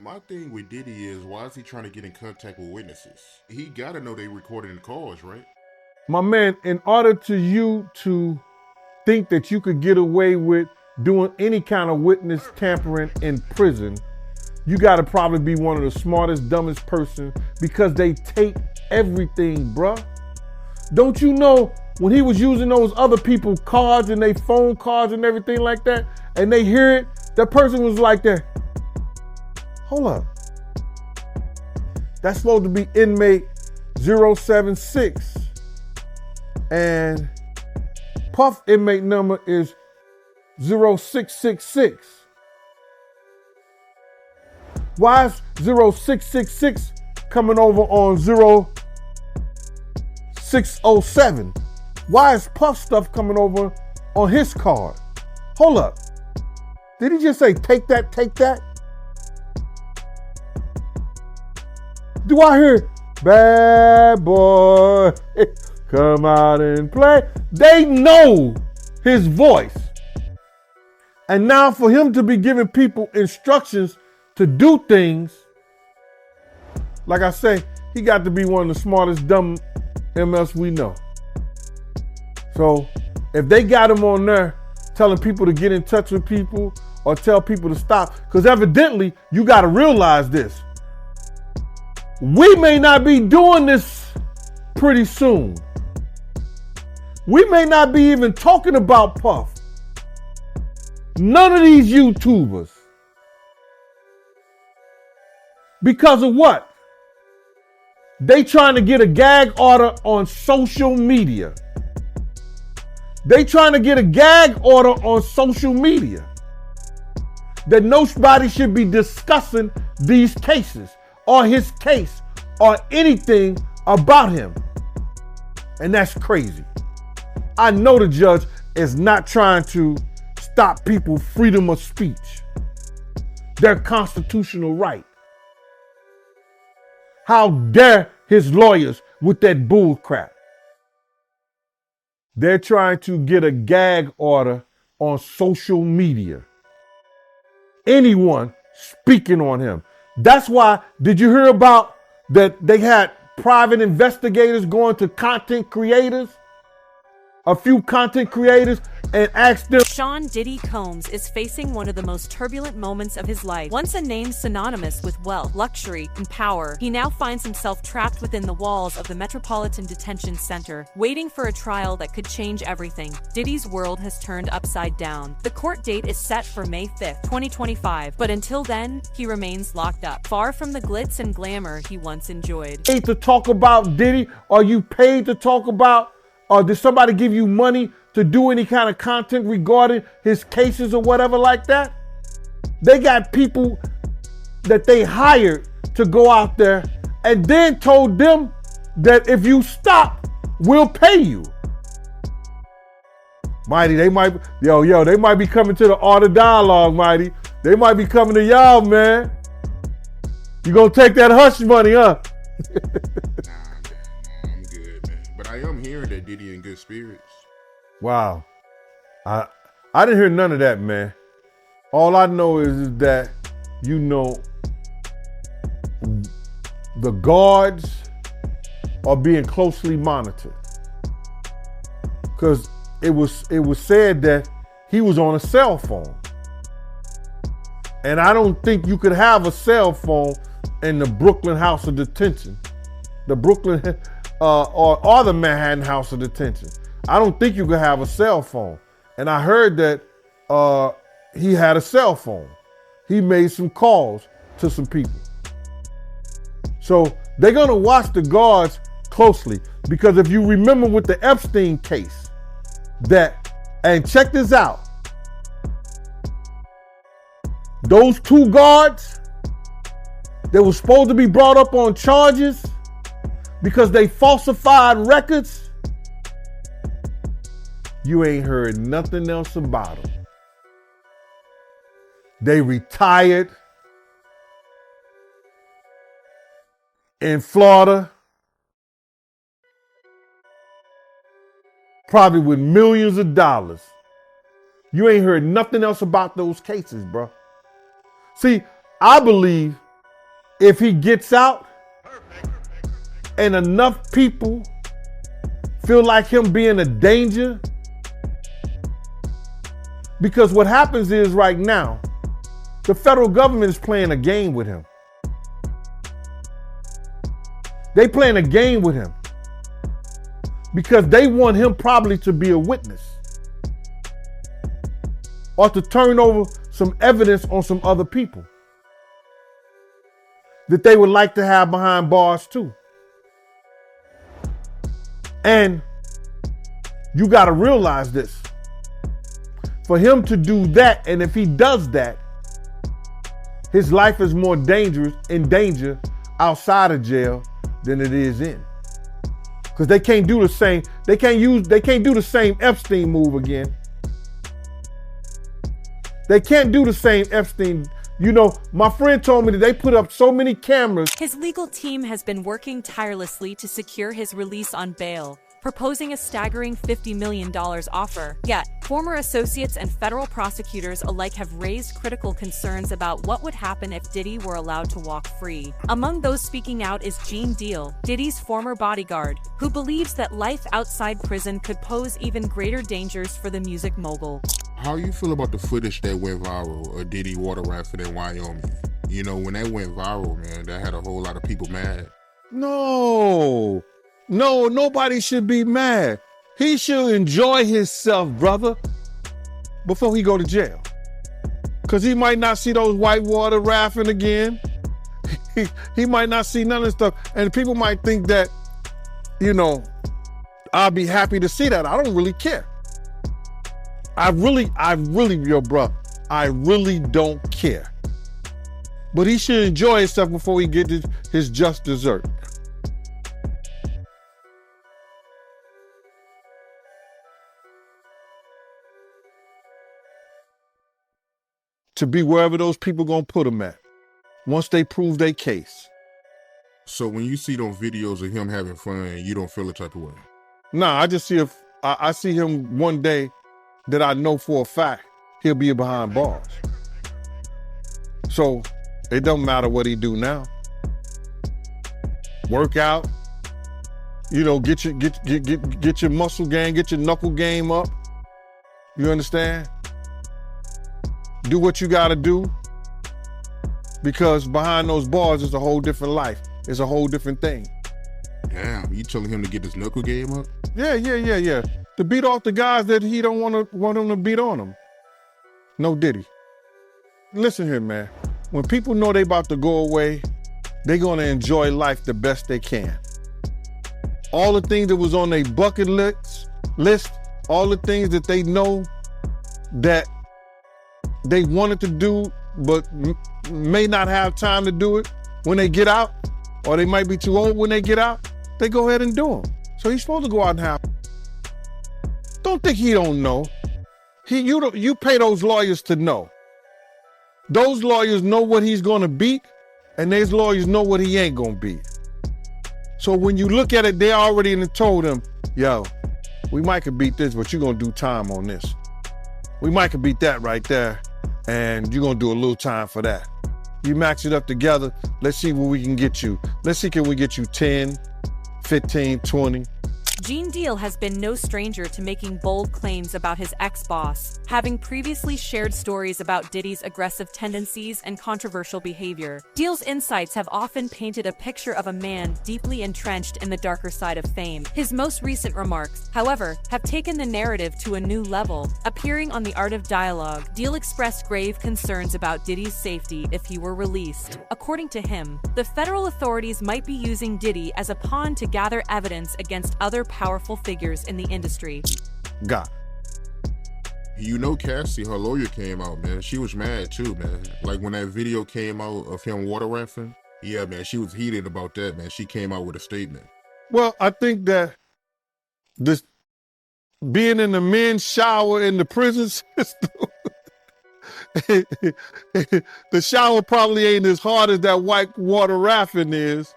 My thing with Diddy is, why is he trying to get in contact with witnesses? He gotta know they recording the calls, right? My man, in order to you to think that you could get away with doing any kind of witness tampering in prison, you got to probably be one of the smartest, dumbest person because they tape everything, bruh. Don't you know when he was using those other people's cards and they phone cards and everything like that, and they hear it, that person was like that. Hold up. That's supposed to be inmate 076. And Puff inmate number is 0666. Why is 0666 coming over on 0607? Why is Puff stuff coming over on his card? Hold up. Did he just say, take that, take that? Do I hear, bad boy, come out and play? They know his voice. And now for him to be giving people instructions to do things, like I say, he got to be one of the smartest dumb MS we know. So if they got him on there telling people to get in touch with people or tell people to stop, because evidently you got to realize this. We may not be doing this pretty soon. We may not be even talking about Puff. None of these YouTubers. Because of what? They trying to get a gag order on social media. They trying to get a gag order on social media. That nobody should be discussing these cases or his case or anything about him. And that's crazy. I know the judge is not trying to stop people's freedom of speech, their constitutional right. How dare his lawyers with that bull crap? They're trying to get a gag order on social media. Anyone speaking on him. That's why, did you hear about that they had private investigators going to content creators? A few content creators and asked them. Sean Diddy Combs is facing one of the most turbulent moments of his life. Once a name synonymous with wealth, luxury, and power, he now finds himself trapped within the walls of the Metropolitan Detention Center, waiting for a trial that could change everything. Diddy's world has turned upside down. The court date is set for May 5th, 2025, but until then, he remains locked up, far from the glitz and glamour he once enjoyed. Paid to talk about Diddy? Are you paid to talk about? Or did somebody give you money to do any kind of content regarding his cases or whatever like that? They got people that they hired to go out there and then told them that if you stop, we'll pay you. Mighty, they might be coming to the Art of Dialogue, Mighty. They might be coming to y'all, man. You gonna take that hush money, huh? I'm good, man. But I am hearing that Diddy in good spirits. Wow. I didn't hear none of that, man. All I know is that, the guards are being closely monitored. Because it was said that he was on a cell phone. And I don't think you could have a cell phone in the Brooklyn House of Detention. The Brooklyn or the Manhattan House of Detention. I don't think you could have a cell phone. And I heard that he had a cell phone. He made some calls to some people. So they're gonna watch the guards closely, because if you remember with the Epstein case, and check this out, those two guards that were supposed to be brought up on charges because they falsified records, you ain't heard nothing else about them. They retired in Florida, probably with millions of dollars. You ain't heard nothing else about those cases, bro. See, I believe if he gets out and enough people feel like him being a danger, because what happens is right now, the federal government is playing a game with him. They playing a game with him because they want him probably to be a witness or to turn over some evidence on some other people that they would like to have behind bars too. And you got to realize this. For him to do that, and if he does that, his life is more dangerous, in danger outside of jail than it is in. Because they can't do the same, they can't do the same Epstein move again. They can't do the same Epstein. You know, my friend told me that they put up so many cameras. His legal team has been working tirelessly to secure his release on bail, proposing a staggering $50 million offer. Yet, former associates and federal prosecutors alike have raised critical concerns about what would happen if Diddy were allowed to walk free. Among those speaking out is Gene Deal, Diddy's former bodyguard, who believes that life outside prison could pose even greater dangers for the music mogul. How you feel about the footage that went viral of Diddy water rafting in Wyoming? You know, when that went viral, man, that had a whole lot of people mad. No, nobody should be mad. He should enjoy himself, brother, before he go to jail. Because he might not see those white water rafting again. He might not see none of this stuff. And people might think that, you know, I'll be happy to see that. I don't really care. I really, yo, bro, I really don't care. But he should enjoy himself before he get his just dessert. To be wherever those people gonna put him at, once they prove their case. So when you see those videos of him having fun, you don't feel the type of way? Nah, I just see I see him one day that I know for a fact he'll be behind bars. So it don't matter what he do now. Work out, you know, get your muscle game, get your knuckle game up. You understand? Do what you gotta do, because behind those bars is a whole different life. It's a whole different thing. Damn, you telling him to get his knuckle game up? Yeah. To beat off the guys that he don't want him to beat on him. No Diddy. Listen here, man. When people know they about to go away, they gonna enjoy life the best they can. All the things that was on their bucket list, all the things that they know that they wanted to do, but may not have time to do it when they get out, or they might be too old when they get out, they go ahead and do them. So he's supposed to go out and have. Don't think he don't know. You pay those lawyers to know. Those lawyers know what he's gonna beat, and those lawyers know what he ain't gonna beat. So when you look at it, they already told him, yo, we might could beat this, but you're gonna do time on this. We might could beat that right there, and you're gonna do a little time for that. You match it up together, let's see what we can get you. Let's see, can we get you 10, 15, 20? Gene Deal has been no stranger to making bold claims about his ex-boss, having previously shared stories about Diddy's aggressive tendencies and controversial behavior. Deal's insights have often painted a picture of a man deeply entrenched in the darker side of fame. His most recent remarks, however, have taken the narrative to a new level. Appearing on The Art of Dialogue, Deal expressed grave concerns about Diddy's safety if he were released. According to him, the federal authorities might be using Diddy as a pawn to gather evidence against other powerful figures in the industry. God. You know, Cassie, her lawyer came out, man. She was mad too, man. Like when that video came out of him water rafting, yeah, man, she was heated about that, man. She came out with a statement. Well, I think that this being in the men's shower in the prison system, the shower probably ain't as hard as that white water rafting is.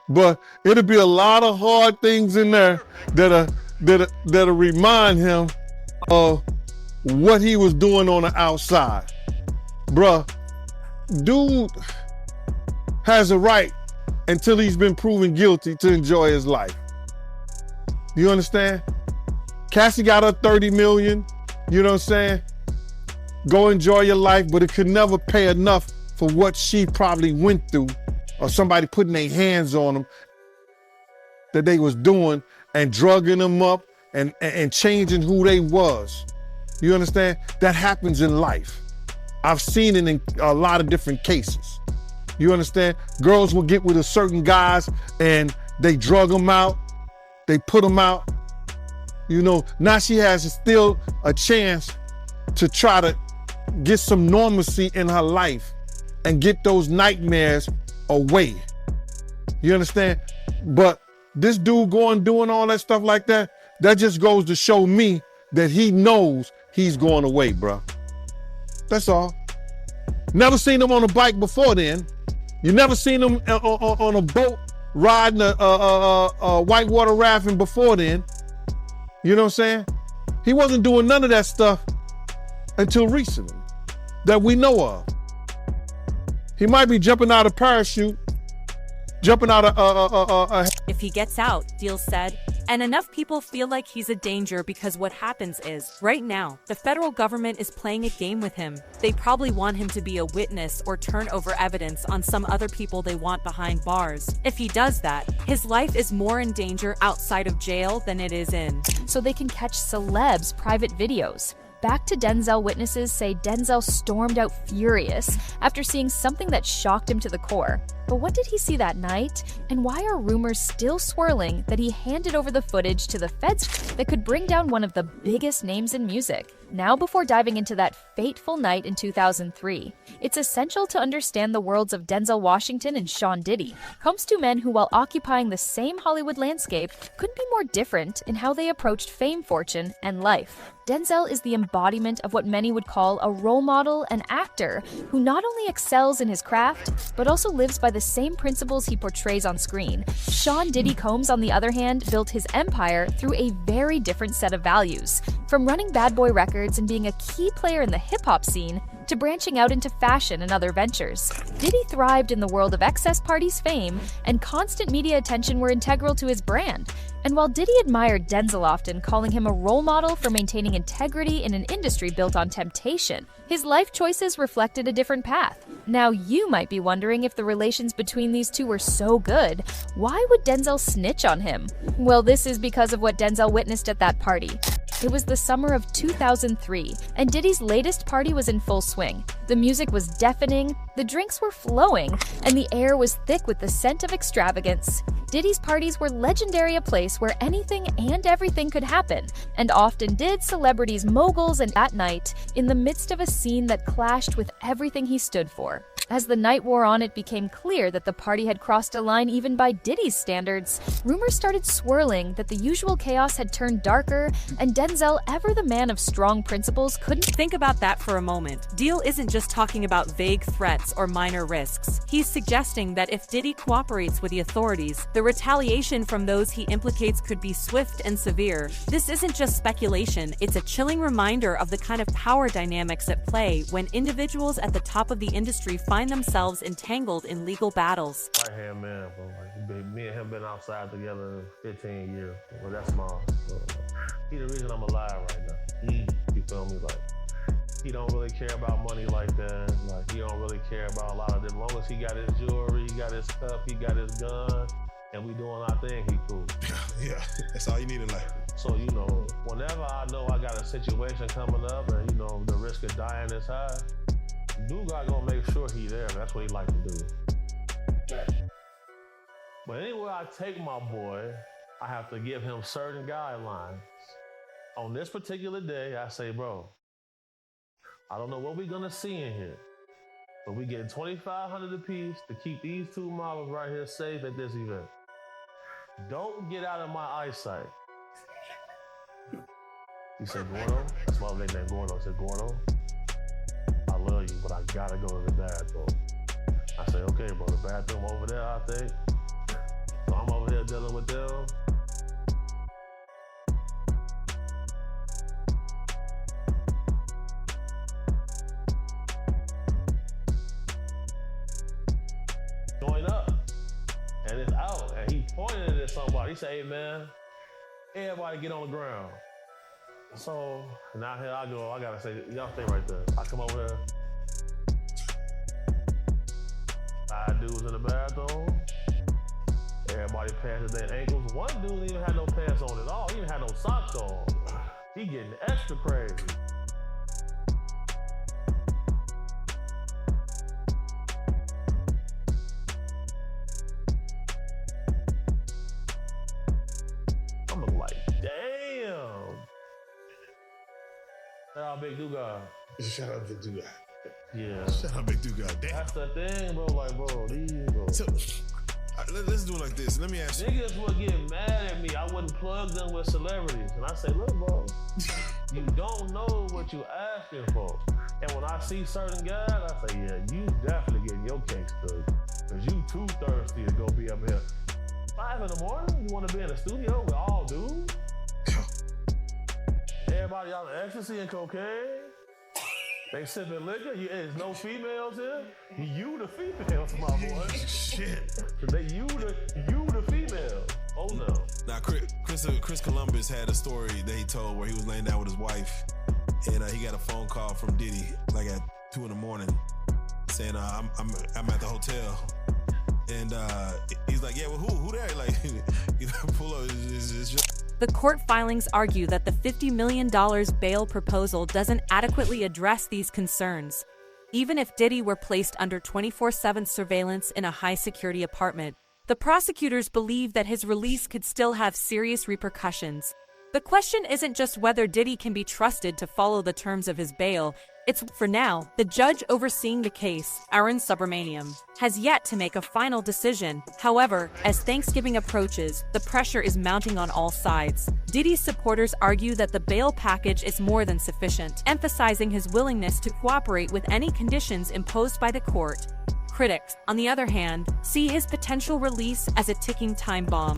But it'll be a lot of hard things in there that'll remind him of what he was doing on the outside. Bruh, dude has a right until he's been proven guilty to enjoy his life. You understand? Cassie got her 30 million, you know what I'm saying? Go enjoy your life, but it could never pay enough for what she probably went through or somebody putting their hands on them that they was doing and drugging them up and changing who they was. You understand? That happens in life. I've seen it in a lot of different cases. You understand? Girls will get with a certain guys and they drug them out, they put them out. You know, now she has still a chance to try to get some normalcy in her life and get those nightmares away. You understand? But this dude doing all that stuff like that, that just goes to show me that he knows he's going away, bro. That's all. Never seen him on a bike before then. You never seen him on a boat riding a whitewater rafting before then. You know what I'm saying? He wasn't doing none of that stuff until recently that we know of. He might be jumping out of parachute, jumping out of If he gets out, Deal said, and enough people feel like he's a danger because what happens is, right now, the federal government is playing a game with him. They probably want him to be a witness or turn over evidence on some other people they want behind bars. If he does that, his life is more in danger outside of jail than it is in. So they can catch celebs' private videos. Back to Denzel witnesses say Denzel stormed out furious after seeing something that shocked him to the core. But what did he see that night? And why are rumors still swirling that he handed over the footage to the feds that could bring down one of the biggest names in music? Now, before diving into that fateful night in 2003, it's essential to understand the worlds of Denzel Washington and Sean Diddy. Comes two men who, while occupying the same Hollywood landscape, couldn't be more different in how they approached fame, fortune, and life. Denzel is the embodiment of what many would call a role model and actor who not only excels in his craft, but also lives by the same principles he portrays on screen. Sean Diddy Combs, on the other hand, built his empire through a very different set of values. From running Bad Boy Records and being a key player in the hip-hop scene, to branching out into fashion and other ventures, Diddy thrived in the world of excess parties fame, and constant media attention were integral to his brand. And while Diddy admired Denzel often, calling him a role model for maintaining integrity in an industry built on temptation, his life choices reflected a different path. Now you might be wondering, if the relations between these two were so good, why would Denzel snitch on him? Well, this is because of what Denzel witnessed at that party. It was the summer of 2003, and Diddy's latest party was in full swing. The music was deafening, the drinks were flowing, and the air was thick with the scent of extravagance. Diddy's parties were legendary, a place where anything and everything could happen, and often did celebrities, moguls, and that night, in the midst of a scene that clashed with everything he stood for. As the night wore on, it became clear that the party had crossed a line even by Diddy's standards. Rumors started swirling that the usual chaos had turned darker, and Denzel, ever the man of strong principles, couldn't Think about that for a moment. Deal isn't just talking about vague threats or minor risks. He's suggesting that if Diddy cooperates with the authorities, the retaliation from those he implicates could be swift and severe. This isn't just speculation, it's a chilling reminder of the kind of power dynamics at play when individuals at the top of the industry find themselves entangled in legal battles. Right hand man, bro. Like, me and him been outside together 15 years. Well, that's small. So, he the reason I'm alive right now. You feel me? Like, he don't really care about money like that. Like, he don't really care about a lot of this. As long as he got his jewelry, he got his stuff, he got his gun, and we doing our thing, he cool. Yeah, that's all you need in life. So, you know, whenever I know I got a situation coming up and, you know, the risk of dying is high, dude gonna make sure he there. That's what he like to do. But anywhere I take my boy, I have to give him certain guidelines. On this particular day, I say, bro, I don't know what we're gonna see in here, but we get $2,500 apiece to keep these two models right here safe at this event. Don't get out of my eyesight. He said, Gordo, that's my nickname, Gordo. I said, Gordo, I love you, but I gotta go to the bathroom. I say, okay, bro, the bathroom over there, I think. So I'm over here dealing with them. Join and he pointed it at somebody. He said, "Hey man, everybody get on the ground." So now here I go. I gotta say, y'all stay right there. I come over here. 5 dudes in the bathroom. Everybody pants their ankles. One dude didn't even have no pants on at all. He even had no socks on. He getting extra crazy. I'm like, damn. Shout out Big Duga. Shout out Big Duga. Yeah. Shout out Big Duga. Damn. That's the thing, bro. Like, bro, these, bro. So, let's do it like this. Let me ask you. Niggas would get mad at me. I wouldn't plug them with celebrities. And I say, look, bro, you don't know what you asking for. And when I see certain guys, I say, yeah, you definitely getting your cake stood. Because you too thirsty to go be up here. 5 in the morning, you want to be in the studio with all dudes? Everybody on ecstasy and cocaine? They sipping liquor. There's no females here. You the females, my boy. Shit. You the female. Oh no. Now, Chris Columbus had a story that he told where he was laying down with his wife, and he got a phone call from Diddy like at 2 in the morning, saying I'm at the hotel, and he's like, yeah, well, who there? Like, you pull up. It's just. The court filings argue that the $50 million bail proposal doesn't adequately address these concerns. Even if Diddy were placed under 24/7 surveillance in a high-security apartment, the prosecutors believe that his release could still have serious repercussions. The question isn't just whether Diddy can be trusted to follow the terms of his bail, it's, for now, the judge overseeing the case, Aaron Subramaniam, has yet to make a final decision. However, as Thanksgiving approaches, the pressure is mounting on all sides. Diddy's supporters argue that the bail package is more than sufficient, emphasizing his willingness to cooperate with any conditions imposed by the court. Critics, on the other hand, see his potential release as a ticking time bomb.